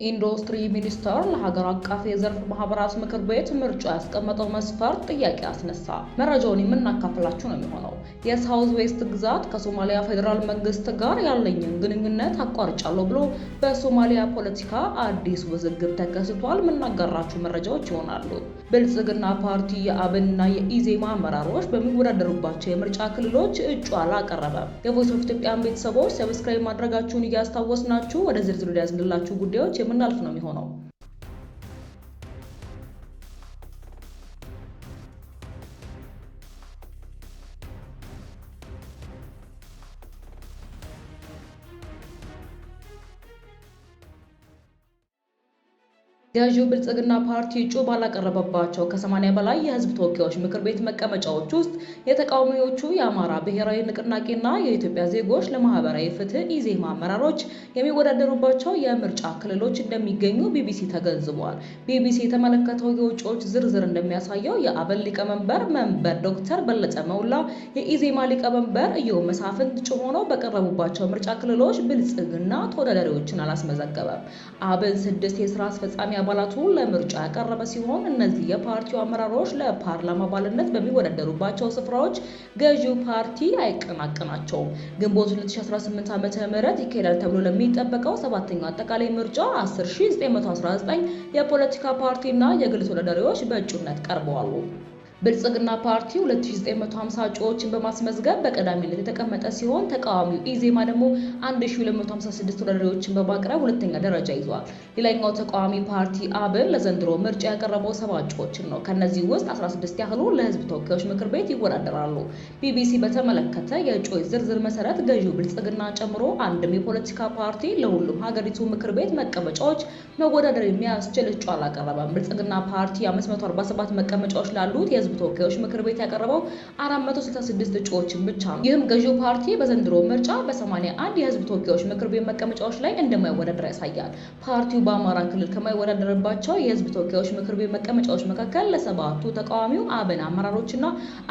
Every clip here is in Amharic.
ኢንዱስትሪ ሚኒስቴር ለሀገር አቀፍ የዘርፍ ማህበራት ምክር ቤት ምርጫ ያስቀመጠው መስፈርት ጥያቄ አስነሳ። መረጃውን የምናካፍላችሁ ነው የሚሆነው። የሳውዝ ዌስት ግዛት ከሶማሊያ ፌዴራል መንግስት ጋር ያለኝን ግንኙነት አቋርጫለሁ ብሎ በሶማሊያ ፖለቲካ አዲስ ውዝግብ ተከስቷል። የምናጋራችሁ መረጃዎች ይሆናሉ። ብልጽግና ፓርቲ የአብንና የኢዜማ አመራሮች በሚወዳደሩባቸው የምርጫ ክልሎች እጩ አላቀረበም። የቮይስ ኦፍ ኢትዮጵያን ቤተሰቦች ሰብስክራይብ ማድረጋችሁን እያስታወስናችሁ ወደ ዝርዝሩ ያዝንላችሁ ጉዳዮች የምናልፍ ነው የሚሆነው። ገዢው ብልጽግና ፓርቲ እጩ ባላቀረበባቸው ከ80 በላይ የህዝብ ተወካዮች ምክር ቤት መቀመጫዎች ውስጥ የተቃዋሚዎቹ የአማራ ብሔራዊ ንቅናቄና የኢትዮጵያ ዜጎች ለማህበራዊ ፍትህ ኢዜማ አመራሮች የሚወዳደሩባቸው የምርጫ ክልሎች እንደሚገኙ ቢቢሲ ተገንዝቧል። ቢቢሲ የተመለከተው የውጪዎች ዝርዝር እንደሚያሳየው የአብን ሊቀመንበር መንበር ዶክተር በለጠ ሞላ፣ የኢዜማ ሊቀመንበር ኢዮብ መሳፍንት እጩ ሆነው በቀረቡባቸው ምርጫ ክልሎች ብልጽግና ተወዳዳሪዎችን አላስመዘገበም። አብን 6 የስራ አስፈጻሚ አባላቱ ለምርጫ ያቀረበ ሲሆን እነዚህ የፓርቲው አመራሮች ለፓርላማ አባልነት በሚወዳደሩባቸው ስፍራዎች ገዢው ፓርቲ አይቀናቀናቸውም። ግንቦት 2018 ዓ.ም ይካሄዳል ተብሎ ለሚጠበቀው 7ኛው አጠቃላይ ምርጫ 10919 የፖለቲካ ፓርቲና የግል ተወዳዳሪዎች በእጩነት ቀርበዋል። ብልጽግና ፓርቲ 2950 እጩዎችን በማስመዝገብ በቀዳሚነት የተቀመጠ ሲሆን ተቃዋሚው ኢዜማ ደግሞ 1256 ተወዳዳሪዎችን በማቅረብ ሁለተኛ ደረጃ ይዟል። ሌላኛው ተቃዋሚ ፓርቲ አብን ለዘንድሮ ምርጫ ያቀረበው 7 እጩዎችን ነው። ከነዚህ ውስጥ 16 ያህሉ ለህዝብ ተወካዮች ምክር ቤት ይወዳደራሉ። ቢቢሲ በተመለከተ የእጩዎች ዝርዝር መሰረት ገዢው ብልጽግና ጨምሮ አንድም የፖለቲካ ፓርቲ ለሁሉም ሀገሪቱ ምክር ቤት መቀመጫዎች መወዳደር የሚያስችል እጩ አላቀረበም። ብልጽግና ፓርቲ 547 መቀመጫዎች ላሉት የህዝብ ተወካዮች ምክር ቤት ያቀረበው 466 እጩዎችን ብቻ ነው። ይህም ገዢው ፓርቲ በዘንድሮ ምርጫ በ81 የህዝብ ተወካዮች ምክር ቤት መቀመጫዎች ላይ እንደማይወዳደር ያሳያል። ፓርቲው በአማራ ክልል ከማይወዳደርባቸው የህዝብ ተወካዮች ምክር ቤት መቀመጫዎች መካከል ለሰባቱ ተቃዋሚው አብን አመራሮችና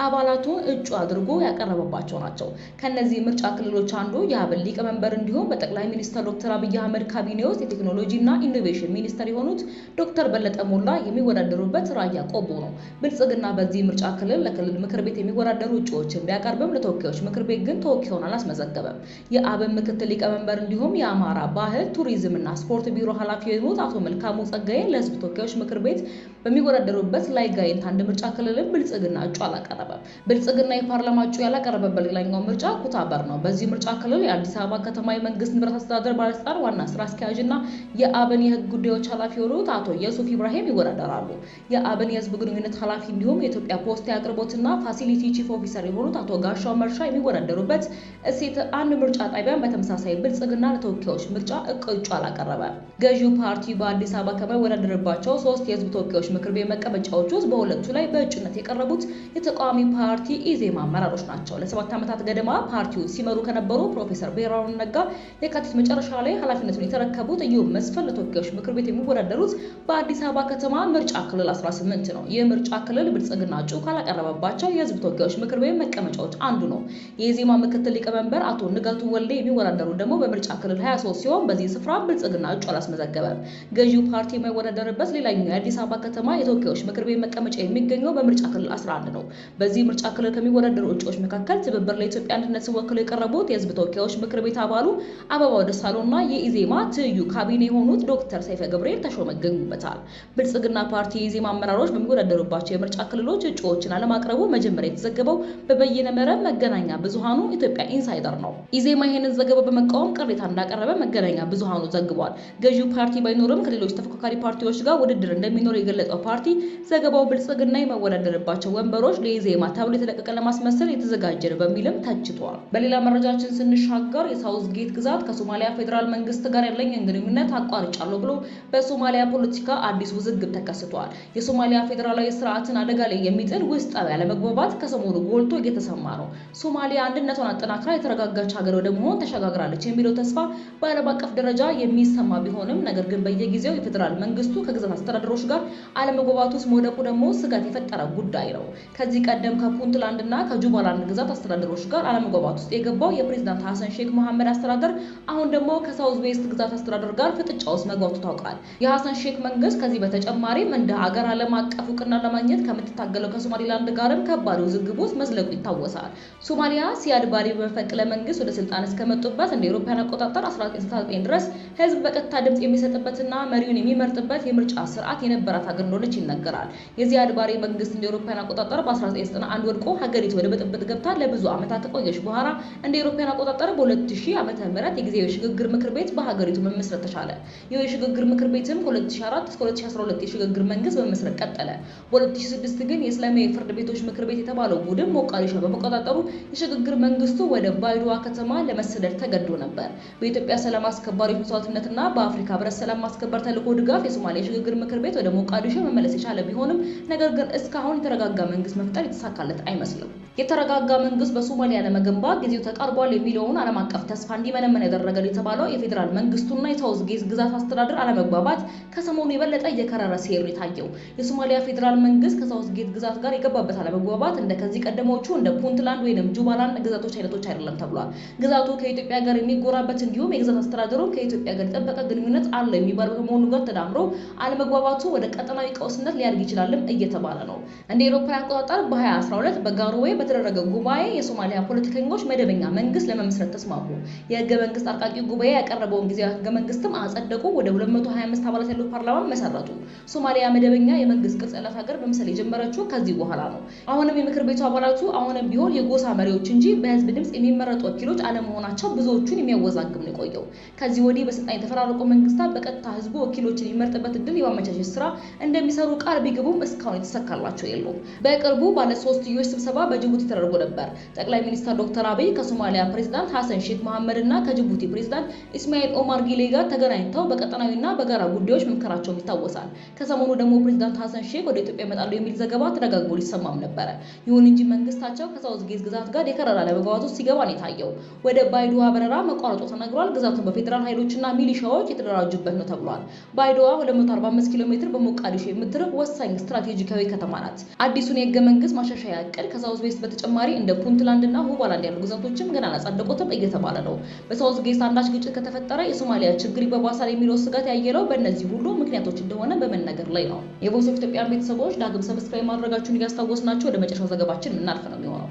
አባላቱን እጩ አድርጎ ያቀረበባቸው ናቸው። ከነዚህ ምርጫ ክልሎች አንዱ የአብን ሊቀመንበር እንዲሁም በጠቅላይ ሚኒስትር ዶክተር አብይ አህመድ ካቢኔ ውስጥ የቴክኖሎጂና ኢኖቬሽን ሚኒስትር የሆኑት ዶክተር በለጠ ሞላ የሚወዳደሩበት ራያ ቆቦ ነው። ብልጽግና በዚህ ምርጫ ክልል ለክልል ምክር ቤት የሚወዳደሩ እጩዎችን ቢያቀርብም ለተወካዮች ምክር ቤት ግን ተወካዩን አላስመዘገበም። የአብን ምክትል ሊቀመንበር እንዲሁም የአማራ ባህል ቱሪዝምና ስፖርት ቢሮ ኃላፊ የሆኑት አቶ መልካሙ ጸጋዬ ለህዝብ ተወካዮች ምክር ቤት በሚወዳደሩበት ላይ ጋይንት አንድ ምርጫ ክልልም ብልጽግና እጩ አላቀረበም። ብልጽግና የፓርላማ እጩ ያላቀረበበት ሌላኛው ምርጫ ኩታበር ነው። በዚህ ምርጫ ክልል የአዲስ አበባ ከተማ የመንግስት ንብረት አስተዳደር ባለስልጣን ዋና ስራ አስኪያጅና የአብን የህግ ጉዳዮች ኃላፊ የሆኑት አቶ የሱፍ ኢብራሂም ይወዳደራሉ። የአብን የህዝብ ግንኙነት ኃላፊ እንዲሁም የኢትዮጵያ ፖስታ አቅርቦትና ፋሲሊቲ ቺፍ ኦፊሰር የሆኑት አቶ ጋሻው መርሻ የሚወዳደሩበት እሴት አንድ ምርጫ ጣቢያን በተመሳሳይ ብልጽግና ለተወካዮች ምርጫ እጩ አላቀረበም። ገዢው ፓርቲ በአዲስ አበባ ከማይወዳደርባቸው 3 የህዝብ ተወካዮች ምክር ቤት መቀመጫዎች ውስጥ በሁለቱ ላይ በእጩነት የቀረቡት የተቃዋሚ ፓርቲ ኢዜማ አመራሮች ናቸው። ለ7 ዓመታት ገደማ ፓርቲውን ሲመሩ ከነበሩ ፕሮፌሰር ብሔራሩ ነጋ የካቲት መጨረሻ ላይ ኃላፊነቱን የተረከቡት ኢዮብ መስፍን ለተወካዮች ምክር ቤት የሚወዳደሩት በአዲስ አበባ ከተማ ምርጫ ክልል 18 ነው። ይህ ምርጫ ክልል ብልጽግና እጩ ካላቀረበባቸው የህዝብ ተወካዮች ምክር ቤት መቀመጫዎች አንዱ ነው። የኢዜማ ምክትል ሊቀመንበር አቶ ንጋቱ ወልዴ የሚወዳደሩ ደግሞ በምርጫ ክልል 23 ሲሆን በዚህ ስፍራ ብልጽግና እጩ አላስመዘገበም። ገዢው ፓርቲ የማይወዳደርበት ሌላኛው የአዲስ አበባ ከተማ የተወካዮች ምክር ቤት መቀመጫ የሚገኘው በምርጫ ክልል 11 ነው። በዚህ ምርጫ ክልል ከሚወዳደሩ እጩዎች መካከል ትብብር ለኢትዮጵያ አንድነት ወክለው የቀረቡት የህዝብ ተወካዮች ምክር ቤት አባሉ አበባው ደሳለውና የኢዜማ ትይዩ ካቢኔ የሆኑት ዶክተር ሰይፈ ገብርኤል ተሾመ ይገኙበታል። ብልጽግና ፓርቲ የኢዜማ አመራሮች በሚወዳደሩባቸው የምርጫ ክልሎች እጩዎችን አለማቅረቡ መጀመሪያ የተዘገበው በበይነ መረብ መገናኛ ብዙሃኑ ኢትዮጵያ ኢንሳይደር ነው። ኢዜማ ይህንን ዘገባ በመቃወም ቅሬታ እንዳቀረበ መገናኛ ብዙሃኑ ዘግቧል። ገዢው ፓርቲ ባይኖርም ከሌሎች ተፎካካሪ ፓርቲዎች ጋር ውድድር እንደሚኖር የገለጸው ፓርቲ ዘገባው ብልጽግና የመወዳደርባቸው ወንበሮች ለኢዜማ ተብሎ የተለቀቀ ለማስመሰል የተዘጋጀ ነው በሚልም ተችቷል። በሌላ መረጃችን ስንሻገር የሳውዝ ጌት ግዛት ከሶማሊያ ፌዴራል መንግስት ጋር ያለኝን ግንኙነት አቋርጫለሁ ብሎ በሶማሊያ ፖለቲካ አዲስ ውዝግብ ተከስቷል። የሶማሊያ ፌዴራላዊ ስርዓትን አደጋ ላይ የሚጥል ውስጣዊ አለመግባባት ከሰሞኑ ጎልቶ እየተሰማ ነው። ሶማሊያ አንድነቷን አጠናክራ የተረጋጋች ሀገር ወደ መሆን ተሸጋግራለች የሚለው ተስፋ በዓለም አቀፍ ደረጃ የሚሰማ ቢሆንም ነገር ግን በየጊዜው የፌዴራል መንግስቱ ከግዛት አስተዳደሮች ጋር አለመግባባት ውስጥ መውደቁ ደግሞ ስጋት የፈጠረ ጉዳይ ነው። ከዚህ ቀደም ከፑንትላንድ እና ከጁባላንድ ግዛት አስተዳደሮች ጋር አለመግባባት ውስጥ የገባው የፕሬዝዳንት ሐሰን ሼክ መሐመድ አስተዳደር አሁን ደግሞ ከሳውዝ ዌስት ግዛት አስተዳደር ጋር ፍጥጫ ውስጥ መግባቱ ታውቋል። የሐሰን ሼክ መንግስት ከዚህ በተጨማሪም እንደ ሀገር ዓለም አቀፍ እውቅና ለማግኘት ከምትታገለው ከሶማሊላንድ ጋርም ከባድ ውዝግብ ውስጥ መዝለቁ ይታወሳል። ሶማሊያ ሲያድ ባሬ በመፈንቅለ መንግስት ወደ ስልጣን እስከመጡበት እንደ አውሮፓውያን አቆጣጠር 1969 ድረስ ህዝብ በቀጥታ ድምጽ የሚሰጥበትና መሪውን የሚመርጥበት የምርጫ ስርዓት የነበራት ሀገር እንደሆነች ይነገራል። የዚያድ ባሬ መንግስት እንደ አውሮፓውያን አቆጣጠር በ1991 ወድቆ ሀገሪቱ ወደ ብጥብጥ ገብታ ለብዙ ዓመታት ከቆየች በኋላ እንደ አውሮፓውያን አቆጣጠር በ2000 ዓመተ ምህረት የጊዜያዊ ሽግግር ምክር ቤት በሀገሪቱ መመስረት ተቻለ። ይህ የሽግግር ምክር ቤትም ከ2004 እስከ 2012 የሽግግር መንግስት በመመስረት ቀጠለ። በ2006 ግን የእስላማዊ ፍርድ ቤቶች ምክር ቤት የተባለው ቡድን ሞቃዲሾ በመቆጣጠሩ የሽግግር መንግስቱ ወደ ባይዶዋ ከተማ ለመሰደድ ተገዶ ነበር። በኢትዮጵያ ሰላም አስከባሪዎች መስዋዕትነትና በአፍሪካ ህብረት ሰላም ማስከበር ተልዕኮ ድጋፍ የሶማሊያ የሽግግር ምክር ቤት ወደ ሞቃዲሾ መመለስ የቻለ ቢሆንም ነገር ግን እስካሁን የተረጋጋ መንግስት መፍጠር የተሳካለት አይመስልም። የተረጋጋ መንግስት በሶማሊያ ለመገንባት ጊዜው ተቃርቧል የሚለውን ዓለም አቀፍ ተስፋ እንዲመነመን ያደረገ የተባለው የፌዴራል መንግስቱና የሳውዝ ዌስት ግዛት አስተዳደር አለመግባባት ከሰሞኑ የበለጠ እየከረረ ሲሄድ የታየው የሶማሊያ ፌዴራል መንግስት ከሳውዝ ዌስት ግዛት ጋር የገባበት አለመግባባት እንደ ከዚህ ቀደሞቹ እንደ ፑንትላንድ ወይንም ጁባላንድ ግዛቶች አይነቶች አይደለም ተብሏል። ግዛቱ ከኢትዮጵያ ጋር የሚጎራበት እንዲሁም የግዛት አስተዳደሩ ከኢትዮጵያ ጋር የጠበቀ ግንኙነት አለው የሚባለው ከመሆኑ ጋር ተዳምሮ አለመግባባቱ ወደ ቀጠናዊ ቀውስነት ሊያድግ ይችላልም እየተባለ ነው። እንደ አውሮፓውያን አቆጣጠር በ2012 በጋሮዌ በተደረገ ጉባኤ የሶማሊያ ፖለቲከኞች መደበኛ መንግስት ለመመስረት ተስማሙ። የህገ መንግስት አርቃቂ ጉባኤ ያቀረበውን ጊዜያዊ ህገ መንግስትም አጸደቁ። ወደ 225 አባላት ያሉት ፓርላማ መሰረቱ። ሶማሊያ መደበኛ የመንግስት ቅርጽ ያላት ሀገር መምሰል የጀመረችው ከዚህ በኋላ ነው። አሁንም የምክር ቤቱ አባላቱ አሁንም ቢሆን የጎሳ መሪዎች እንጂ በህዝብ ድምጽ የሚመረጡ ወኪሎች አለመሆናቸው ብዙዎቹን የሚያወዛግብ ነው የቆየው። ከዚህ ወዲህ በስልጣን የተፈራረቁ መንግስታት በቀጥታ ህዝቡ ወኪሎችን የሚመርጥበት እድል የማመቻቸት ስራ እንደሚሰሩ ቃል ቢገቡም እስካሁን የተሳካላቸው የለውም። በቅርቡ ባለ ሶስትዮሽ ስብሰባ በጅቡቲ ተደርጎ ነበር። ጠቅላይ ሚኒስትር ዶክተር አብይ ከሶማሊያ ፕሬዝዳንት ሐሰን ሼክ መሐመድ እና ከጅቡቲ ፕሬዝዳንት ኢስማኤል ኦማር ጊሌ ጋር ተገናኝተው በቀጠናዊና በጋራ ጉዳዮች መምከራቸውም ይታወሳል። ከሰሞኑ ደግሞ ፕሬዝዳንት ሐሰን ሼክ ወደ ኢትዮጵያ ይመጣሉ የሚል ዘገባ ተደጋግሞ ሊሰማም ነበረ። ይሁን እንጂ መንግስታቸው ከሳውዝ ዌስት ግዛት ጋር የከረረ አለመግባባት ውስጥ ሲገባ ነው የታየው። ወደ ባይዶዋ በረራ መቋረጡ ተነግሯል። ግዛቱን በፌዴራል ኃይሎችና ሚሊሻዎች የተደራጁበት ነው ተብሏል። ባይዶዋ 245 ኪሎ ሜትር በሞቃዲሾ የምትርቅ ወሳኝ ስትራቴጂካዊ ከተማ ናት። አዲሱን የህገ መንግስት ማሻሻያ እቅድ ከሳውዝ ዌስት በተጨማሪ እንደ ፑንትላንድ እና ጁባላንድ ያሉ ግዛቶችም ገና አላጸደቁትም እየተባለ ነው። በሳውዝ ዌስት አንዳች ግጭት ከተፈጠረ የሶማሊያ ችግር ይባባሳል የሚለው ስጋት ያየለው በእነዚህ ሁሉ ምክንያቶች እንደሆነ በመነገር ላይ ነው። የቮይስ ኦፍ ኢትዮጵያ ቤተሰቦች ዳግም ሰብስክራይብ ማድረጋችሁን እያስታወስናችሁ ወደ መጨረሻው ዘገባችን የምናልፍ ነው የሚሆነው።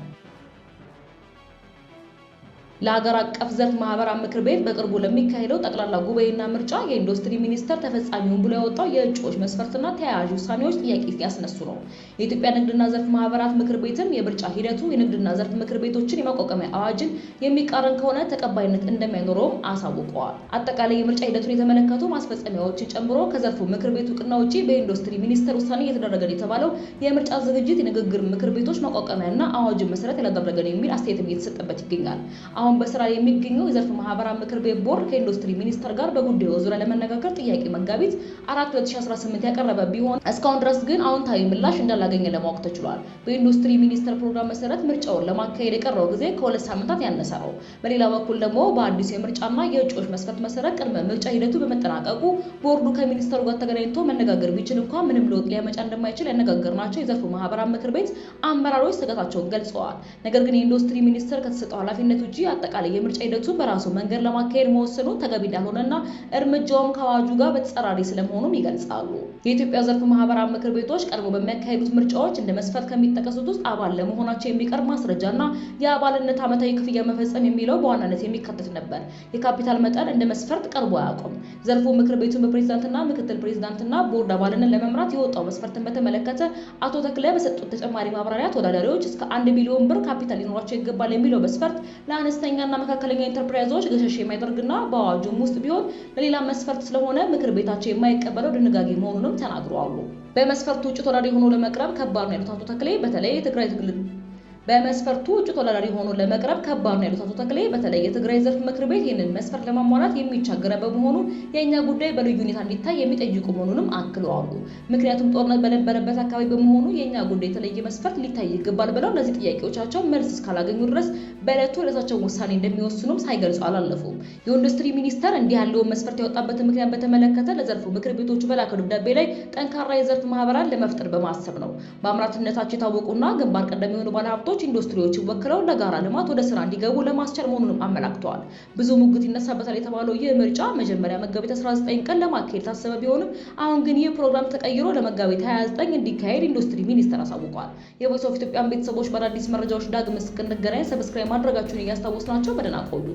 ለሀገር አቀፍ ዘርፍ ማህበራት ምክር ቤት በቅርቡ ለሚካሄደው ጠቅላላ ጉባኤና ምርጫ የኢንዱስትሪ ሚኒስቴር ተፈጻሚውን ብሎ ያወጣው የእጩዎች መስፈርትና ተያያዥ ውሳኔዎች ጥያቄ ያስነሱ ነው። የኢትዮጵያ ንግድና ዘርፍ ማህበራት ምክር ቤትም የምርጫ ሂደቱ የንግድና ዘርፍ ምክር ቤቶችን የማቋቋሚያ አዋጅን የሚቃረን ከሆነ ተቀባይነት እንደማይኖረውም አሳውቀዋል። አጠቃላይ የምርጫ ሂደቱን የተመለከቱ ማስፈጸሚያዎችን ጨምሮ ከዘርፉ ምክር ቤት እውቅና ውጪ በኢንዱስትሪ ሚኒስቴር ውሳኔ እየተደረገ የተባለው የምርጫ ዝግጅት የንግግር ምክር ቤቶች ማቋቋሚያና አዋጅን መሰረት ያላደረገ ነው የሚል አስተያየትም እየተሰጠበት ይገኛል። አሁን በስራ የሚገኘው የዘርፍ ማህበራት ምክር ቤት ቦርድ ከኢንዱስትሪ ሚኒስቴር ጋር በጉዳዩ ዙሪያ ለመነጋገር ጥያቄ መጋቢት 4 2018 ያቀረበ ቢሆን እስካሁን ድረስ ግን አዎንታዊ ምላሽ እንዳላገኘ ለማወቅ ተችሏል። በኢንዱስትሪ ሚኒስቴር ፕሮግራም መሰረት ምርጫውን ለማካሄድ የቀረው ጊዜ ከ2 ሳምንታት ያነሰ ነው። በሌላ በኩል ደግሞ በአዲስ የምርጫና የእጩዎች መስፈርት መሰረት ቅድመ ምርጫ ሂደቱ በመጠናቀቁ ቦርዱ ከሚኒስቴሩ ጋር ተገናኝቶ መነጋገር ቢችል እንኳን ምንም ለውጥ ሊያመጣ እንደማይችል ያነጋገርናቸው የዘርፉ ማህበራት ምክር ቤት አመራሮች ስጋታቸውን ገልጸዋል። ነገር ግን የኢንዱስትሪ ሚኒስቴር ከተሰጠው ኃላፊነት ውጪ አጠቃላይ የምርጫ ሂደቱ በራሱ መንገድ ለማካሄድ መወሰኑ ተገቢ እንዳልሆነና እርምጃውም ከአዋጁ ጋር በተጻራሪ ስለመሆኑም ይገልጻሉ። የኢትዮጵያ ዘርፍ ማህበራት ምክር ቤቶች ቀድሞ በሚያካሄዱት ምርጫዎች እንደ መስፈርት ከሚጠቀሱት ውስጥ አባል ለመሆናቸው የሚቀርብ ማስረጃና የአባልነት ዓመታዊ ክፍያ መፈጸም የሚለው በዋናነት የሚካተት ነበር። የካፒታል መጠን እንደ መስፈርት ቀርቦ አያውቅም። ዘርፉ ምክር ቤቱን በፕሬዝዳንትና ምክትል ፕሬዝዳንትና ቦርድ አባልነት ለመምራት የወጣው መስፈርትን በተመለከተ አቶ ተክለ በሰጡት ተጨማሪ ማብራሪያ ተወዳዳሪዎች እስከ 1 ቢሊዮን ብር ካፒታል ሊኖራቸው ይገባል የሚለው መስፈርት ለአነስተኛና መካከለኛ ኢንተርፕራይዞች ገሸሽ የማይደርግና በአዋጁም ውስጥ ቢሆን ለሌላ መስፈርት ስለሆነ ምክር ቤታቸው የማይቀበለው ድንጋጌ መሆኑንም ተናግረዋል። በመስፈርቱ ውጭ ተወዳዳሪ ሆኖ ለመቅረብ ከባድ ነው ያሉት አቶ ተክሌ በተለይ የትግራይ በመስፈርቱ እጩ ተወዳዳሪ ሆኖ ለመቅረብ ከባድ ነው ያሉት አቶ ተክሌ በተለይ የትግራይ ዘርፍ ምክር ቤት ይህንን መስፈርት ለማሟላት የሚቸገረ በመሆኑ የእኛ ጉዳይ በልዩ ሁኔታ እንዲታይ የሚጠይቁ መሆኑንም አክለዋል። ምክንያቱም ጦርነት በነበረበት አካባቢ በመሆኑ የእኛ ጉዳይ የተለየ መስፈርት ሊታይ ይገባል ብለው ለዚህ ጥያቄዎቻቸው መልስ እስካላገኙ ድረስ በዕለቱ የራሳቸውን ውሳኔ እንደሚወስኑም ሳይገልጹ አላለፉም። የኢንዱስትሪ ሚኒስቴር እንዲህ ያለውን መስፈርት ያወጣበትን ምክንያት በተመለከተ ለዘርፉ ምክር ቤቶቹ በላከው ደብዳቤ ላይ ጠንካራ የዘርፍ ማህበራት ለመፍጠር በማሰብ ነው። በአምራችነታቸው የታወቁና ግንባር ቀደም የሆኑ ባለሀብቶች ኢንዱስትሪዎችን ወክለው ለጋራ ልማት ወደ ስራ እንዲገቡ ለማስቻል መሆኑንም አመላክተዋል። ብዙ ሙግት ይነሳበታል የተባለው ይህ ምርጫ መጀመሪያ መጋቢት 19 ቀን ለማካሄድ ታሰበ ቢሆንም አሁን ግን ይህ ፕሮግራም ተቀይሮ ለመጋቢት 29 እንዲካሄድ ኢንዱስትሪ ሚኒስቴር አሳውቋል። የቮይስ ኦፍ ኢትዮጵያን ቤተሰቦች በአዳዲስ መረጃዎች ዳግም እስክንገናኝ ሰብስክራይብ ማድረጋችሁን እያስታወስናቸው በደህና ቆዩ።